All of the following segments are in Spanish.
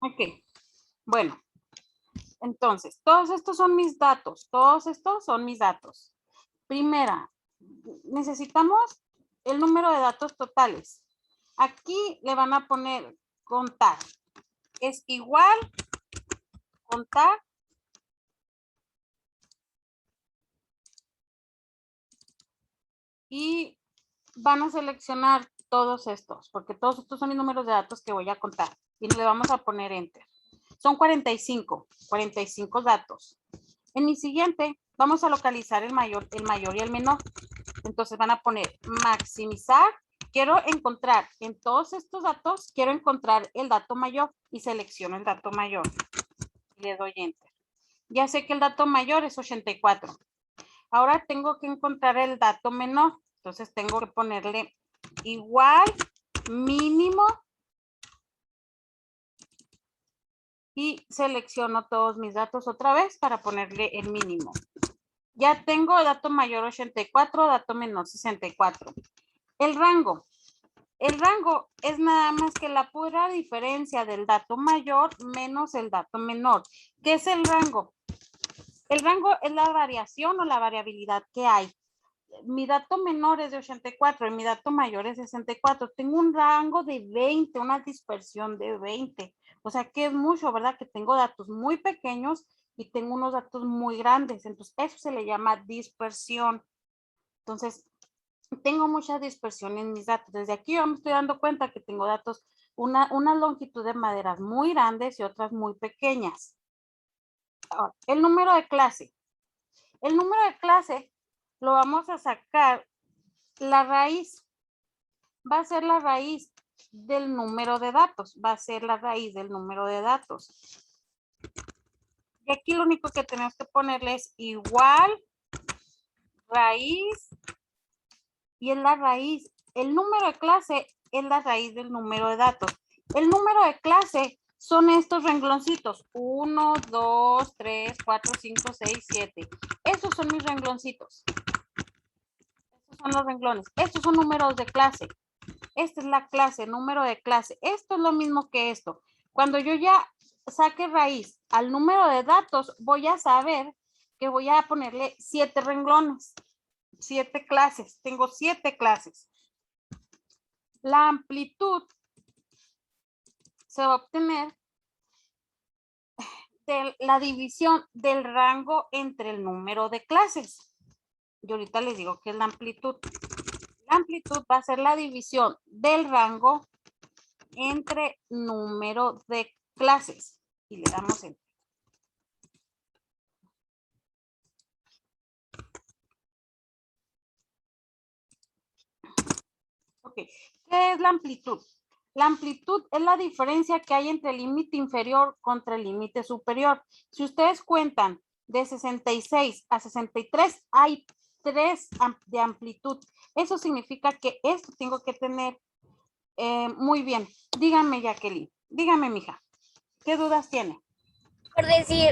Ok, bueno, entonces, todos estos son mis datos, todos estos son mis datos. Primera, necesitamos el número de datos totales. Aquí le van a poner contar. Es igual contar y van a seleccionar todos estos, porque todos estos son mis números de datos que voy a contar. Y le vamos a poner enter. Son 45 datos. En mi siguiente, vamos a localizar el mayor y el menor. Entonces van a poner maximizar. Quiero encontrar en todos estos datos, quiero encontrar el dato mayor y selecciono el dato mayor. Le doy enter. Ya sé que el dato mayor es 84. Ahora tengo que encontrar el dato menor. Entonces tengo que ponerle igual, mínimo. Y selecciono todos mis datos otra vez para ponerle el mínimo. Ya tengo dato mayor 84, dato menor 64. El rango. El rango es nada más que la pura diferencia del dato mayor menos el dato menor. ¿Qué es el rango? El rango es la variación o la variabilidad que hay. Mi dato menor es de 84 y mi dato mayor es 64. Tengo un rango de 20, una dispersión de 20. O sea que es mucho, ¿verdad? Que tengo datos muy pequeños y tengo unos datos muy grandes. Entonces, eso se le llama dispersión. Entonces, tengo mucha dispersión en mis datos. Desde aquí yo me estoy dando cuenta que tengo datos, una longitud de maderas muy grandes y otras muy pequeñas. Ahora, el número de clase. El número de clase lo vamos a sacar, la raíz va a ser la raíz del número de datos, va a ser la raíz del número de datos. Y aquí lo único que tenemos que ponerle es igual, raíz, y es la raíz. El número de clase es la raíz del número de datos. El número de clase son estos rengloncitos. 1, 2, 3, 4, 5, 6, 7. Esos son mis rengloncitos. Estos son los renglones. Estos son números de clase. Esta es la clase, número de clase. Esto es lo mismo que esto. Cuando yo ya saque raíz al número de datos, voy a saber que voy a ponerle 7 renglones, 7 clases. Tengo 7 clases. La amplitud se va a obtener de la división del rango entre el número de clases. Y ahorita les digo qué es la amplitud. La amplitud va a ser la división del rango entre número de clases. Y le damos en. Ok, ¿qué es la amplitud? La amplitud es la diferencia que hay entre el límite inferior contra el límite superior. Si ustedes cuentan de 66 a 63, hay 3 de amplitud. Eso significa que esto tengo que tener muy bien. Dígame, Jacqueline. Dígame, mija. ¿Qué dudas tiene? Por decir,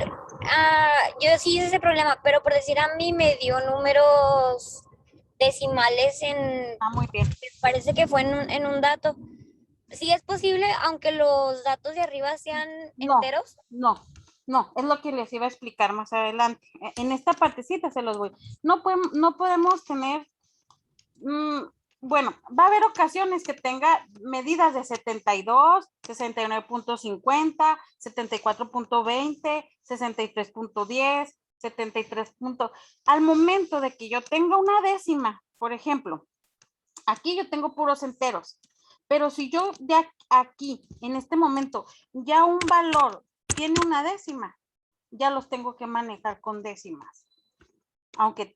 yo sí hice ese problema, pero por decir a mí me dio números decimales Muy bien. me parece que fue en un dato. Sí es posible, aunque los datos de arriba sean No, enteros. no, no, es lo que les iba a explicar más adelante. En esta partecita se los voy. No podemos tener, bueno, va a haber ocasiones que tenga medidas de 72, 69.50, 74.20, 63.10, 73. Al momento de que yo tenga una décima, por ejemplo, aquí yo tengo puros enteros. Pero si yo ya aquí, en este momento, ya un valor tiene una décima, ya los tengo que manejar con décimas. Aunque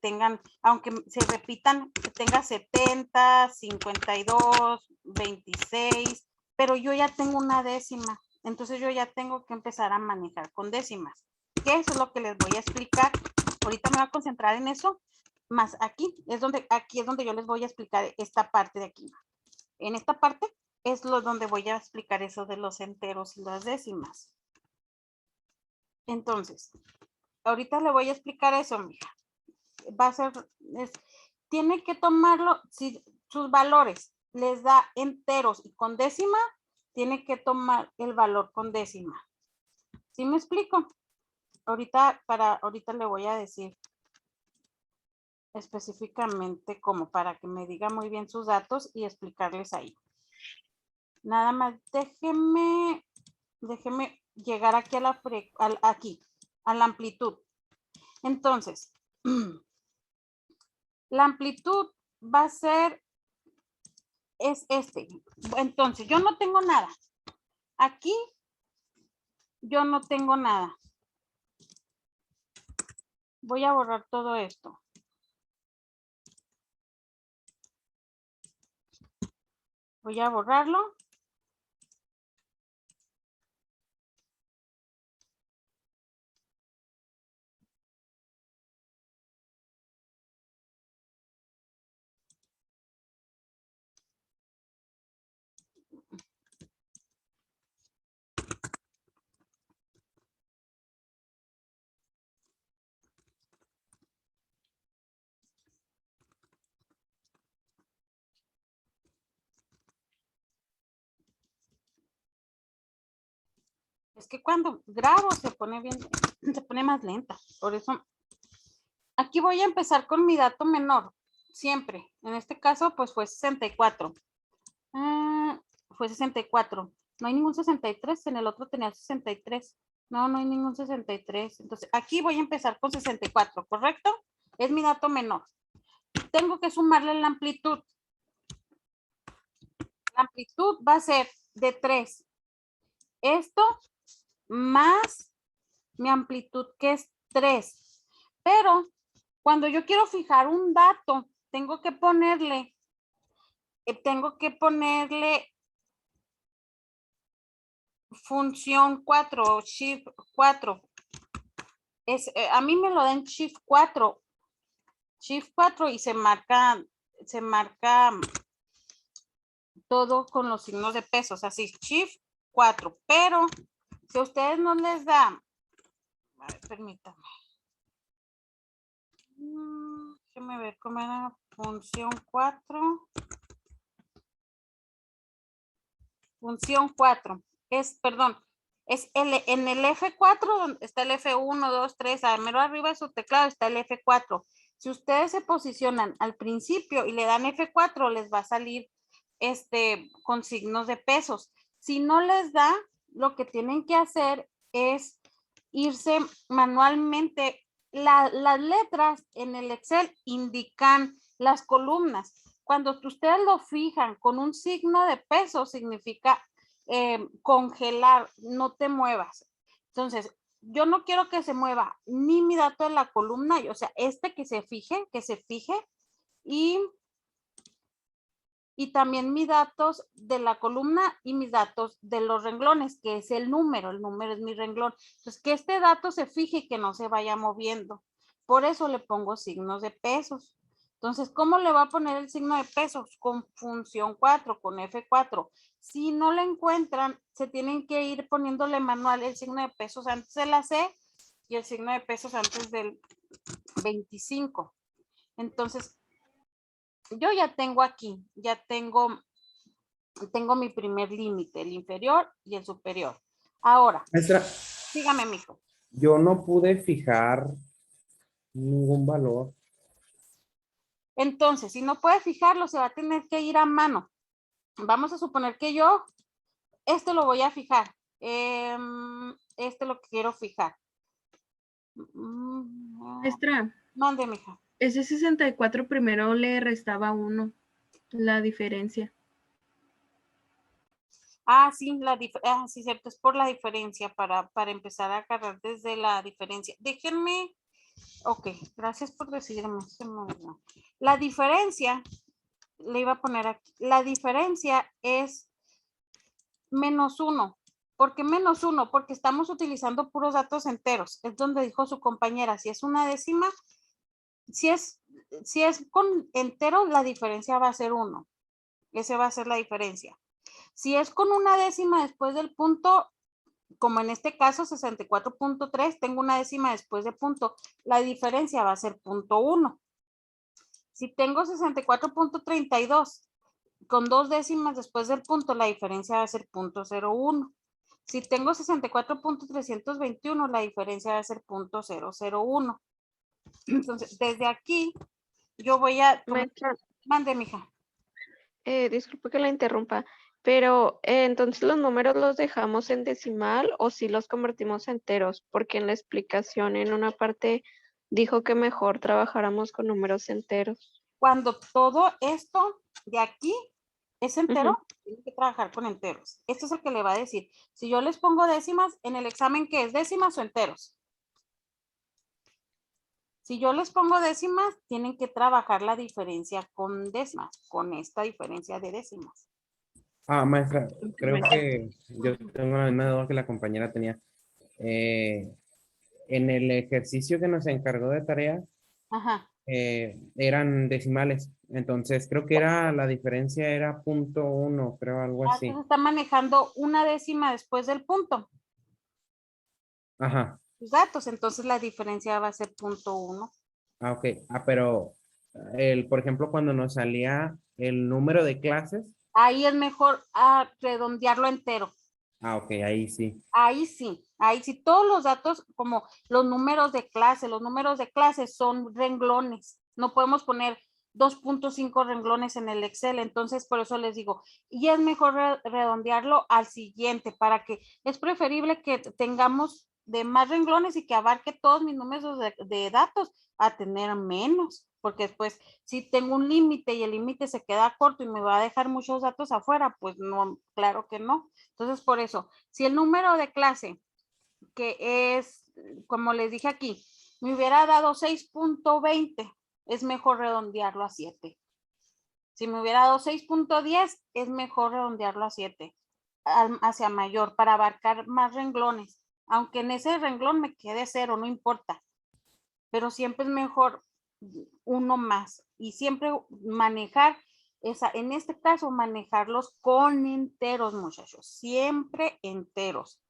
se repitan, que tenga 70, 52, 26, pero yo ya tengo una décima. Entonces yo ya tengo que empezar a manejar con décimas. Que eso es lo que les voy a explicar. Ahorita me voy a concentrar en eso. Más aquí es donde yo les voy a explicar esta parte de aquí. En esta parte es donde voy a explicar eso de los enteros y las décimas. Entonces, ahorita le voy a explicar eso, mija. Va a ser, tiene que tomarlo, si sus valores les da enteros y con décima, tiene que tomar el valor con décima. ¿Sí me explico? Ahorita le voy a decir específicamente como para que me diga muy bien sus datos y explicarles ahí. Nada más déjeme llegar aquí a la amplitud. Entonces, la amplitud va a ser, es este. Entonces, yo no tengo nada. Aquí, yo no tengo nada. Voy a borrar todo esto. Voy a borrarlo. Es que cuando grabo se pone más lenta. Por eso, aquí voy a empezar con mi dato menor. Siempre. En este caso, pues fue 64. Fue 64. No hay ningún 63. En el otro tenía 63. No, no hay ningún 63. Entonces, aquí voy a empezar con 64, ¿correcto? Es mi dato menor. Tengo que sumarle la amplitud. La amplitud va a ser de 3. Esto más mi amplitud, que es 3. Pero cuando yo quiero fijar un dato, tengo que ponerle función 4, shift 4. A mí me lo dan shift 4. Shift 4 y se marca todo con los signos de pesos, así, shift 4. Pero si a ustedes no les da, a ver, permítanme. Déjenme ver cómo era función 4. Función 4 es, perdón, es en el F4 donde está el F1, 2, 3, a mero arriba de su teclado está el F4. Si ustedes se posicionan al principio y le dan F4, les va a salir con signos de pesos. Si no les da, lo que tienen que hacer es irse manualmente. Las letras en el Excel indican las columnas. Cuando ustedes lo fijan con un signo de peso, significa congelar, no te muevas. Entonces, yo no quiero que se mueva ni mi dato de la columna, o sea, que se fije, y también mis datos de la columna y mis datos de los renglones, que es el número es mi renglón. Entonces, que este dato se fije y que no se vaya moviendo. Por eso le pongo signos de pesos. Entonces, ¿cómo le va a poner el signo de pesos? Con función 4, con F4. Si no le encuentran, se tienen que ir poniéndole manual el signo de pesos antes de la C y el signo de pesos antes del 25. Entonces, yo ya tengo aquí, tengo mi primer límite, el inferior y el superior. Ahora, Maestra, dígame, mijo. yo no pude fijar ningún valor. Entonces, si no puede fijarlo, se va a tener que ir a mano. Vamos a suponer que yo, lo voy a fijar. Lo que quiero fijar. Maestra, Mande, mija. ese 64 primero le restaba 1, la diferencia. Sí, sí, cierto, es por la diferencia, para empezar a agarrar desde la diferencia. Déjenme, ok, gracias por decirme. La diferencia, le iba a poner aquí, la diferencia es -1. ¿Por qué -1? Porque estamos utilizando puros datos enteros. Es donde dijo su compañera, si es una décima, si es con enteros, la diferencia va a ser 1. Esa va a ser la diferencia. Si es con una décima después del punto, como en este caso 64.3, tengo una décima después de punto, la diferencia va a ser 0.1. Si tengo 64.32 con 2 décimas después del punto, la diferencia va a ser 0.01. Si tengo 64.321, la diferencia va a ser 0.001. Entonces, desde aquí, yo voy a... Maestra, Mande, mija. disculpe que la interrumpa, pero entonces los números los dejamos en decimal o si los convertimos a enteros, porque en la explicación en una parte dijo que mejor trabajáramos con números enteros. Cuando todo esto de aquí es entero, Ujú. tiene que trabajar con enteros. Esto es el que le va a decir. Si yo les pongo décimas, en el examen, ¿qué es? ¿Décimas o enteros? Si yo les pongo décimas, tienen que trabajar la diferencia con décimas, con esta diferencia de décimas. Maestra, creo que yo tengo la misma duda que la compañera tenía. En el ejercicio que nos encargó de tarea, Ajá. eran decimales. Entonces, creo que era la diferencia era 0.1, creo, algo así. Entonces está manejando una décima después del punto. Ajá. Sus datos, entonces la diferencia va a ser 0.1. Ok. Pero, por ejemplo, cuando nos salía el número de clases, Ahí es mejor redondearlo entero. ok, ahí sí. Ahí sí, todos los datos como los números de clase son renglones, no podemos poner 2.5 renglones en el Excel, entonces por eso les digo, y es mejor redondearlo al siguiente, para que es preferible que tengamos de más renglones y que abarque todos mis números de datos a tener menos, porque después si tengo un límite y el límite se queda corto y me va a dejar muchos datos afuera, pues no, claro que no. Entonces por eso, si el número de clase, que es, como les dije aquí, me hubiera dado 6.20, es mejor redondearlo a 7. Si me hubiera dado 6.10, es mejor redondearlo a 7, hacia mayor, para abarcar más renglones. Aunque en ese renglón me quede 0, no importa. Pero siempre es mejor uno más. Y siempre manejar en este caso, manejarlos con enteros, muchachos, siempre enteros.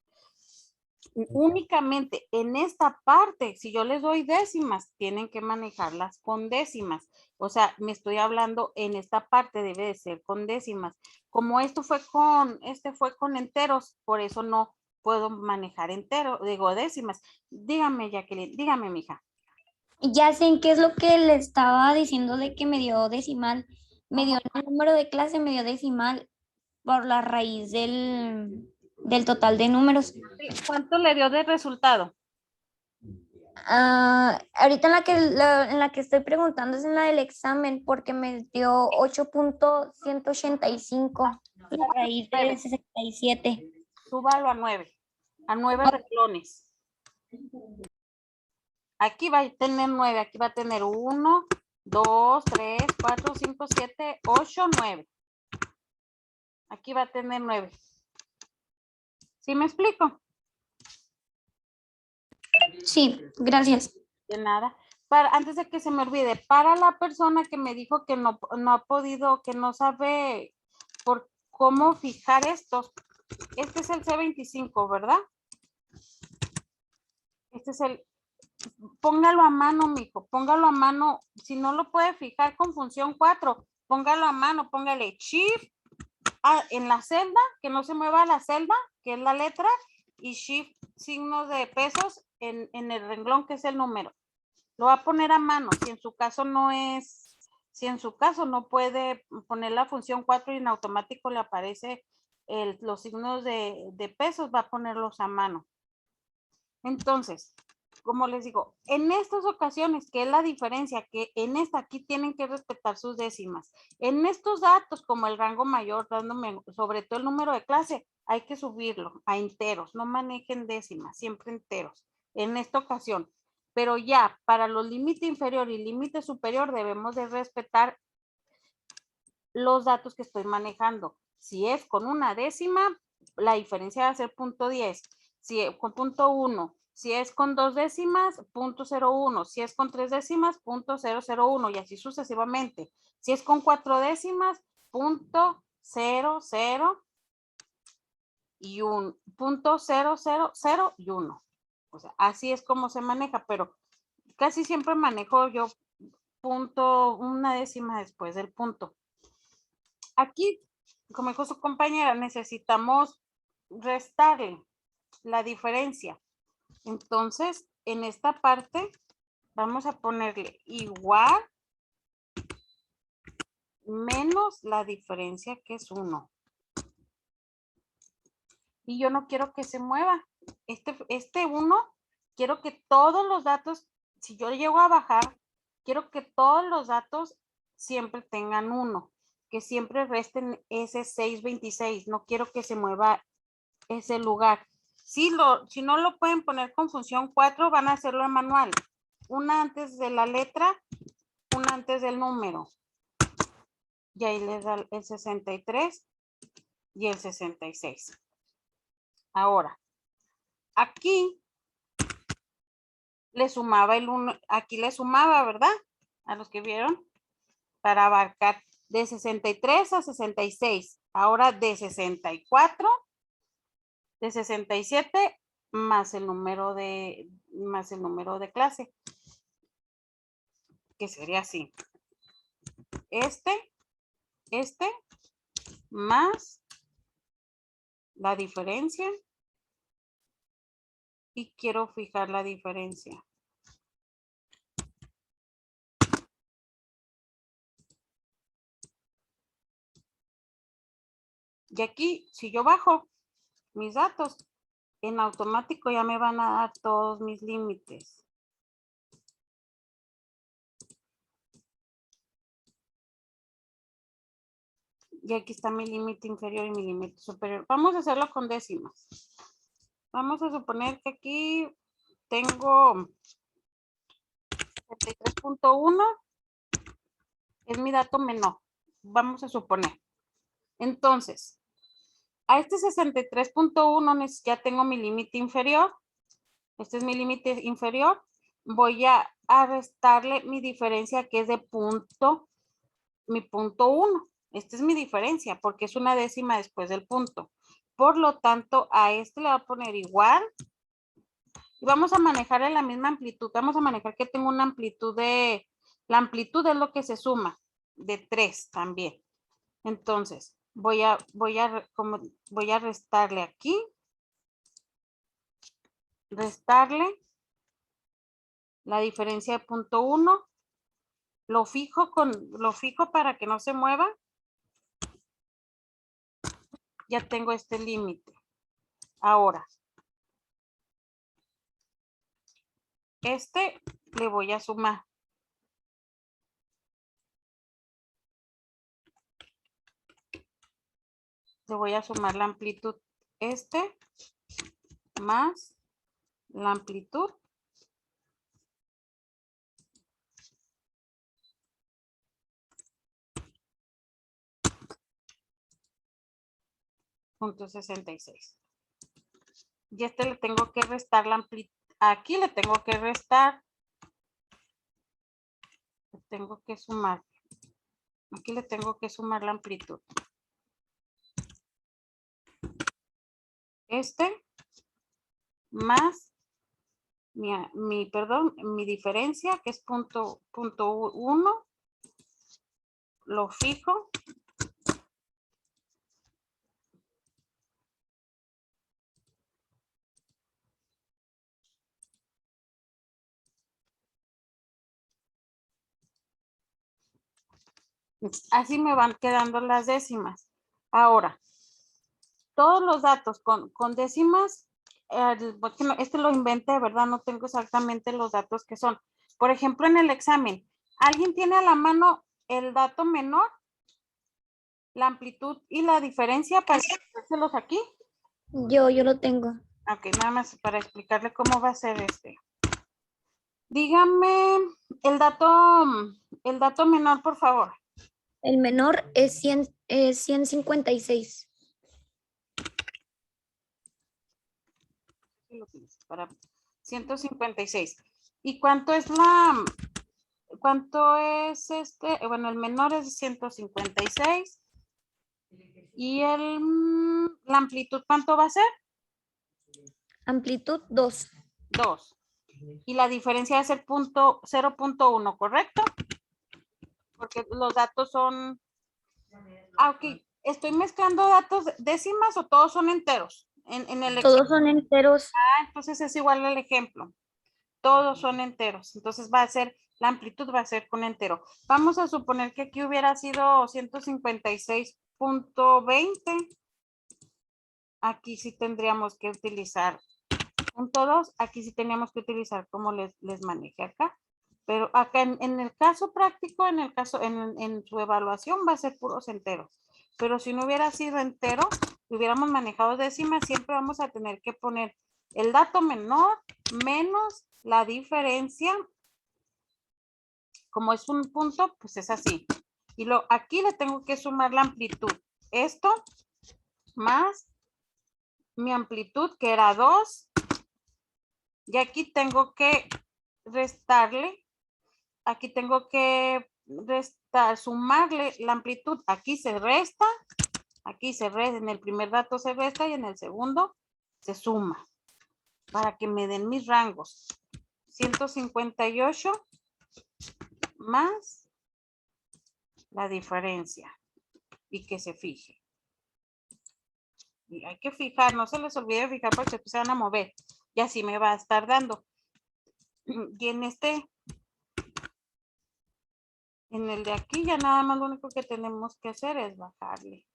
Únicamente en esta parte, si yo les doy décimas, tienen que manejarlas con décimas. O sea, me estoy hablando en esta parte debe de ser con décimas. Como este fue con enteros, por eso no puedo manejar enteros, digo décimas. Dígame, Jacqueline, dígame, mija. Ya sé en qué es lo que le estaba diciendo de que me dio decimal. Me dio el número de clase, me dio decimal por la raíz del total de números. ¿Cuánto le dio de resultado? Ahorita en la que estoy preguntando es en la del examen porque me dio 8.185 la raíz de 67. Súbalo a 9 renglones. Aquí va a tener 9, aquí va a tener 1, 2, 3, 4, 5, 7, 8, 9. Aquí va a tener 9. ¿Sí me explico? Sí, gracias. De nada. Antes de que se me olvide, para la persona que me dijo que no ha podido, que no sabe por cómo fijar estos, este es el C25, ¿verdad? Este es póngalo a mano, mijo, póngalo a mano. Si no lo puede fijar con función 4, póngalo a mano, póngale shift en la celda, que no se mueva la celda, que es la letra, y shift signos de pesos en el renglón, que es el número. Lo va a poner a mano. Si en su caso no puede poner la función 4 y en automático le aparece los signos de pesos, va a ponerlos a mano. Entonces, como les digo, en estas ocasiones, que es la diferencia, que en esta aquí tienen que respetar sus décimas. En estos datos, como el rango mayor, dándome sobre todo el número de clase, hay que subirlo a enteros, no manejen décimas, siempre enteros, en esta ocasión. Pero ya, para los límite inferior y límite superior, debemos de respetar los datos que estoy manejando. Si es con una décima, la diferencia va a ser 0.10. Si es con 0.1, si es con 2 décimas, 0.01. Si es con 3 décimas, 0.001 y así sucesivamente. Si es con 4 décimas, 0.00 y 0.000 y 1. O sea, así es como se maneja, pero casi siempre manejo yo una décima después del punto. Aquí, como dijo su compañera, necesitamos restarle la diferencia. Entonces, en esta parte vamos a ponerle igual menos la diferencia que es 1. Y yo no quiero que se mueva. Este 1, quiero que todos los datos, si yo llego a bajar, quiero que todos los datos siempre tengan 1, que siempre resten ese 626. No quiero que se mueva ese lugar. Si no lo pueden poner con función 4, van a hacerlo en manual. Una antes de la letra, una antes del número. Y ahí les da el 63 y el 66. Ahora, aquí le sumaba el 1, aquí le sumaba, ¿verdad? A los que vieron, para abarcar de 63 a 66. Ahora de 64, de 67 más el número de clase, que sería así. Este más la diferencia, y quiero fijar la diferencia. Y aquí, si yo bajo mis datos, en automático ya me van a dar todos mis límites. Y aquí está mi límite inferior y mi límite superior. Vamos a hacerlo con décimas. Vamos a suponer que aquí tengo 73.1. Es mi dato menor. Vamos a suponer. Entonces, a este 63.1 ya tengo mi límite inferior. Este es mi límite inferior. Voy a restarle mi diferencia, que es de mi punto 1. Esta es mi diferencia porque es una décima después del punto. Por lo tanto, a este le voy a poner igual. Y vamos a manejar en la misma amplitud. Vamos a manejar que tengo una amplitud de... La amplitud es lo que se suma. De 3 también. Entonces, voy a restarle aquí. Restarle la diferencia de punto 1. Lo fijo para que no se mueva. Ya tengo este límite. Ahora, le voy a sumar. Le voy a sumar la amplitud. Más la amplitud. .66. Y le tengo que restar la amplitud. Aquí le tengo que restar. Le tengo que sumar. Aquí le tengo que sumar la amplitud. Más mi diferencia, que es punto 1. Lo fijo. Así me van quedando las décimas. Ahora, todos los datos con décimas, este lo inventé, ¿verdad? No tengo exactamente los datos que son. Por ejemplo, en el examen, ¿alguien tiene a la mano el dato menor? La amplitud y la diferencia para hacérselos aquí. Yo lo tengo. Ok, nada más para explicarle cómo va a ser este. Dígame el dato menor, por favor. El menor es 156. Para 156. ¿Y cuánto es bueno, el menor es 156. ¿Y la amplitud cuánto va a ser? Amplitud 2. 2. Y la diferencia va a ser 0.1, ¿correcto? Porque los datos son... ok, ¿estoy mezclando datos décimas o todos son enteros? En el Todos son enteros. entonces es igual al ejemplo. Todos son enteros. Entonces va a ser, la amplitud va a ser con entero. Vamos a suponer que aquí hubiera sido 156.20. Aquí sí tendríamos que utilizar .2. Aquí sí teníamos que utilizar como les manejé acá. Pero acá en el caso práctico, en su evaluación va a ser puros enteros. Pero si no hubiera sido entero, hubiéramos manejado décimas, siempre vamos a tener que poner el dato menor menos la diferencia. Como es un punto, pues es así. Y aquí le tengo que sumar la amplitud. Esto más mi amplitud, que era 2. Y aquí tengo que restarle. Aquí tengo que sumarle la amplitud. Aquí se resta. Aquí se resta. En el primer dato se resta y en el segundo se suma. Para que me den mis rangos. 158 más la diferencia. Y que se fije. Y hay que fijar, no se les olvide fijar porque después se van a mover. Y así me va a estar dando. Y en el de aquí ya nada más lo único que tenemos que hacer es bajarle.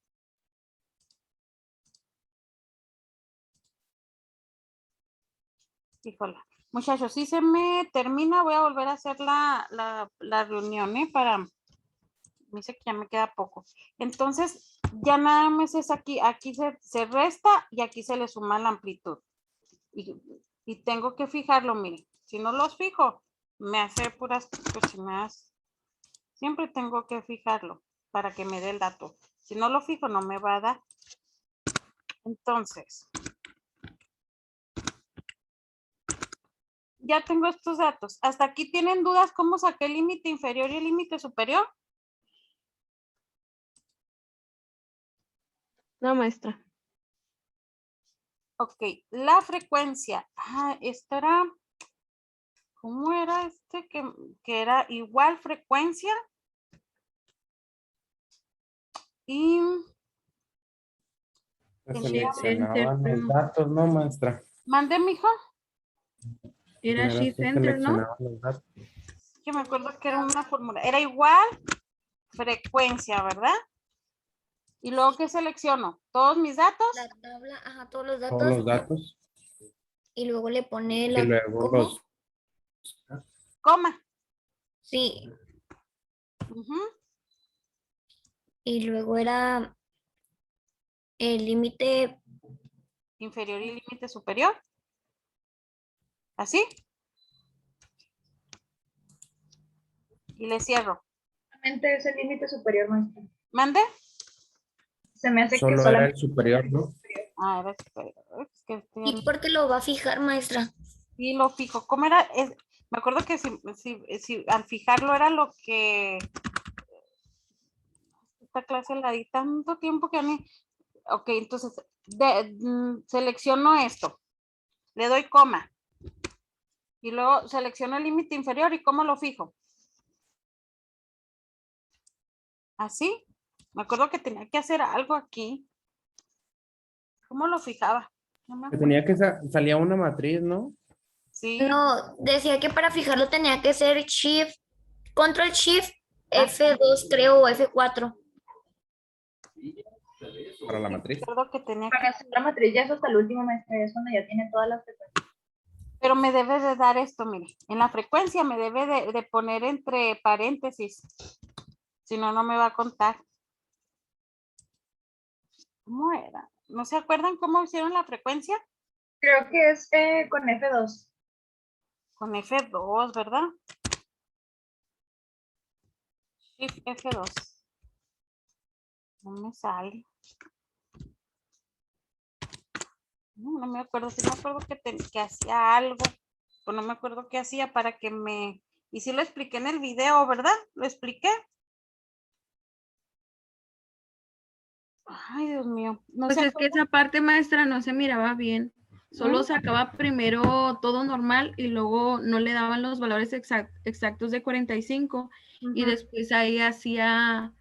Híjole. Muchachos, si se me termina, voy a volver a hacer la reunión, para... Me dice que ya me queda poco. Entonces, ya nada más es aquí. Aquí se resta y aquí se le suma la amplitud. Y tengo que fijarlo, miren. Si no los fijo, me hace puras cochinadas. Siempre tengo que fijarlo para que me dé el dato. Si no lo fijo, no me va a dar. Entonces, ya tengo estos datos. ¿Hasta aquí tienen dudas cómo saqué el límite inferior y el límite superior? No, maestra. Ok, la frecuencia. Esto era... ¿Cómo era que era igual frecuencia? Y... Seleccionaban los datos, ¿no, maestra? ¿Mandé, mijo? Era Primero shift se enter, ¿no? seleccionaban los datos. Que me acuerdo que era una fórmula. Era igual frecuencia, ¿verdad? Y luego, ¿qué selecciono? ¿Todos mis datos? La tabla, ajá, todos los Todos datos. los datos. Y luego le pone Y la luego coma. los... Coma. Sí. Ujú. Y luego era el límite. Inferior y límite superior. ¿Así? Y le cierro. Solamente es el límite superior, maestra. ¿Mande? Se me hace que Solo era solamente el superior, ¿no? Era superior. Es que ¿Y por qué lo va a fijar, maestra? sí lo fijo. ¿Cómo era? Me acuerdo que si al fijarlo era lo que... Esta clase la di tanto tiempo que a mí... Ok, entonces selecciono esto. Le doy coma. Y luego selecciono el límite inferior y ¿cómo lo fijo? ¿Así? Me acuerdo que tenía que hacer algo aquí. ¿Cómo lo fijaba? No me Que acuerdo. tenía que salía una matriz, ¿no? Sí. No, decía que para fijarlo tenía que ser Shift, Control Shift, F2 creo o F4. Para la matriz. Me acuerdo que tenía que... para hacer la matriz ya es hasta el último, maestra, ya es cuando ya tiene todas las frecuencias. Pero me debe de dar esto, mire. En la frecuencia me debe de poner entre paréntesis. Si no, no me va a contar. ¿Cómo era? ¿No se acuerdan cómo hicieron la frecuencia? Creo que es con F2. Con F2, ¿verdad? Shift F2. No me sale. No me acuerdo. Sí me acuerdo que hacía algo. Pero no me acuerdo qué hacía para que me... Y sí lo expliqué en el video, ¿verdad? ¿Lo expliqué? Ay, Dios mío. No Pues sé. es que esa parte, maestra, no se miraba bien. Solo sacaba primero todo normal y luego no le daban los valores exactos de 45 y después ahí hacía,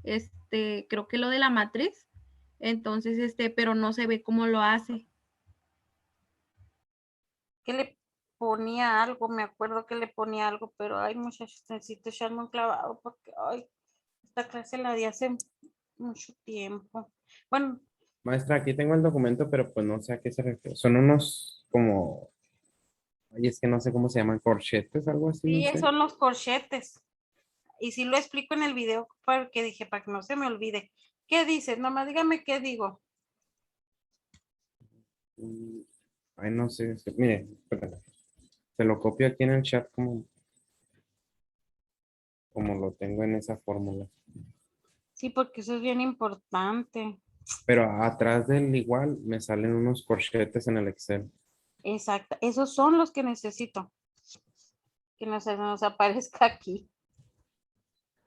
creo que lo de la matriz. Entonces, pero no se ve cómo lo hace. que le ponía algo, me acuerdo que le ponía algo, pero ay, muchachos, necesito echarme un clavado porque ay, esta clase la di hace mucho tiempo. Bueno, Maestra, aquí tengo el documento, pero pues no sé a qué se refiere. Son unos como, ay, es que no sé cómo se llaman, corchetes, algo así, no sí, sé. son los corchetes. Y sí lo explico en el video porque dije, para que no se me olvide. ¿Qué dices? Nomás dígame qué digo. Mm, Ay, no sé. Mire, espérame. Se lo copio aquí en el chat como lo tengo en esa fórmula. Sí, porque eso es bien importante. Pero atrás del igual me salen unos corchetes en el Excel. Exacto. Esos son los que necesito. Que nos aparezca aquí.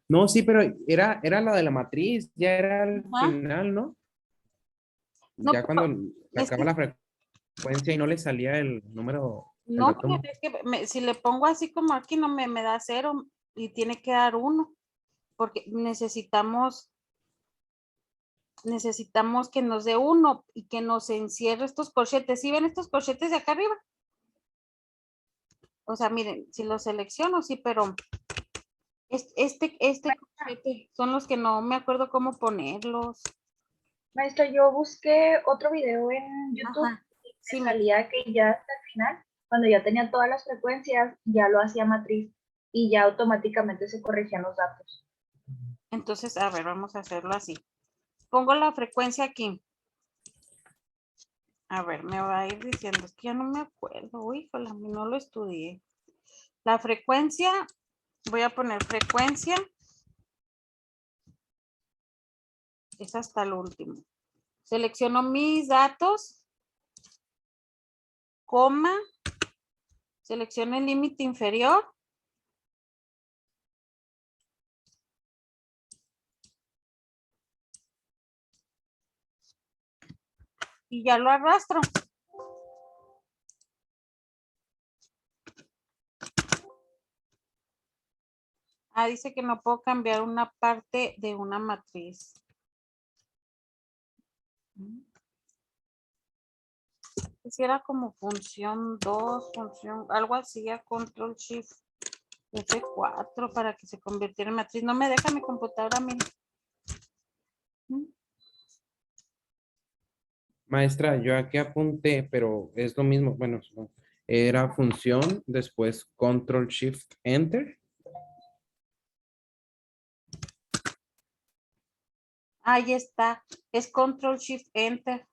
No, sí, pero era la de la matriz, ya era al Ajá. final, ¿no? No, Ya cuando es sacaba que la frecuencia y no le salía el número, el no, dato. pero es que si le pongo así como aquí no me da 0 y tiene que dar 1 porque necesitamos que nos dé 1 y que nos encierre estos corchetes. ¿Sí ven estos corchetes de acá arriba? O sea, miren, si los selecciono, sí, pero este corchete son los que no me acuerdo cómo ponerlos. Maestra, yo busqué otro video en YouTube Ajá. y Sí, me salía que ya hasta el final, cuando ya tenía todas las frecuencias, ya lo hacía matriz y ya automáticamente se corregían los datos. entonces, a ver, vamos a hacerlo así. Pongo la frecuencia aquí. A ver, me va a ir diciendo, es que ya no me acuerdo. Uy, no lo estudié. La frecuencia, voy a poner frecuencia. Es hasta el último. Selecciono mis datos, coma, selecciono el límite inferior. Y ya lo arrastro. Ah, dice que no puedo cambiar una parte de una matriz. Quisiera como función 2, función, algo así, a control shift F4 para que se convirtiera en matriz. No me deja mi computadora, mira. Maestra, yo aquí apunté, pero es lo mismo. Bueno, era función, después control shift enter. Ahí está. Es control shift enter.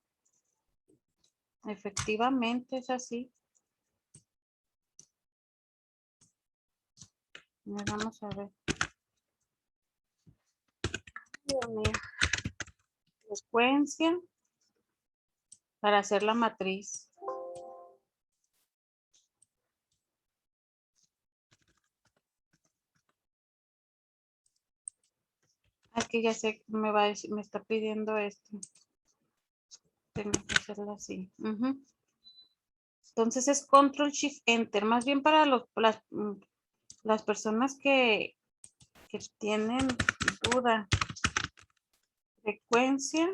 Efectivamente, es así. Vamos a ver. Dios mío. Frecuencia para hacer la matriz. Aquí ya sé que me va a decir, me está pidiendo esto. Tengo que hacerlo así. Entonces es control shift enter. Más bien para las personas que tienen duda. Frecuencia.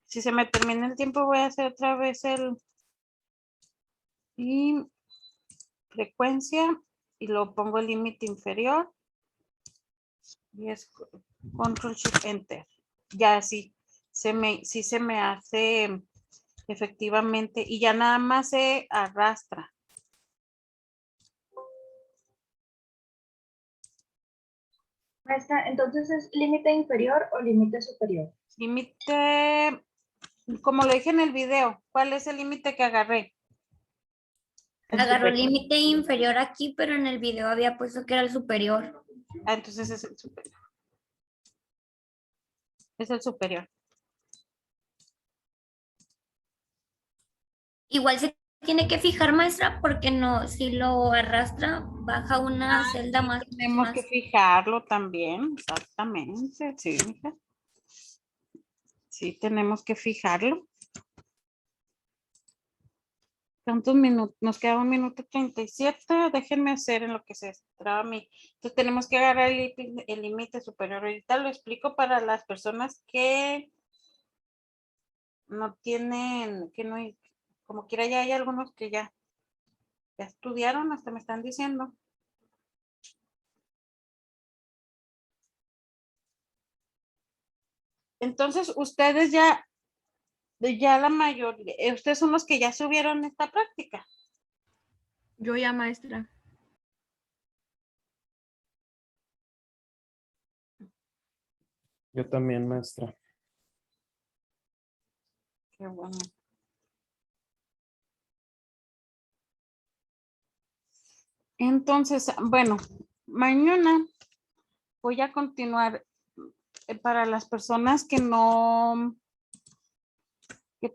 Si se me termina el tiempo, voy a hacer otra vez y frecuencia y lo pongo el límite inferior y es control shift enter. Ya sí se me hace efectivamente y ya nada más se arrastra. Maestra, entonces ¿es límite inferior o límite superior? Límite, como lo dije en el video, ¿cuál es el límite que agarré? Agarró el límite inferior aquí, pero en el video había puesto que era el superior. Ah, entonces es el superior. Es el superior. Igual se tiene que fijar, maestra, porque no, si lo arrastra, baja una celda más. Tenemos que fijarlo también, exactamente, sí, mija. Sí, tenemos que fijarlo. ¿Cuántos minutos? Nos queda 1:37. Déjenme hacer en lo que se traba a mí. Entonces tenemos que agarrar el límite superior. Ahorita lo explico para las personas que no tienen, que no hay, como quiera ya hay algunos que ya estudiaron, hasta me están diciendo. Entonces, ustedes ya la mayoría, ustedes son los que ya subieron esta práctica. Yo ya, maestra. Yo también, maestra. Qué bueno. Entonces, bueno, mañana voy a continuar para las personas que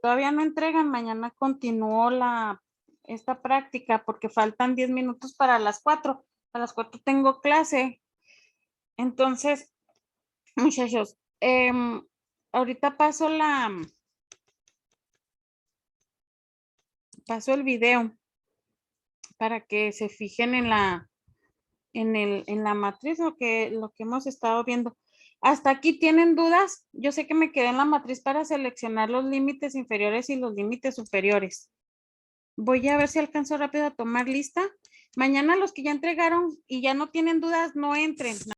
todavía no entregan. Mañana continúo esta práctica porque faltan 10 minutos para las 4. A las 4 tengo clase. Entonces, muchachos, ahorita paso el video para que se fijen en la matriz, lo que hemos estado viendo. ¿Hasta aquí tienen dudas? Yo sé que me quedé en la matriz para seleccionar los límites inferiores y los límites superiores. Voy a ver si alcanzo rápido a tomar lista. Mañana los que ya entregaron y ya no tienen dudas, no entren.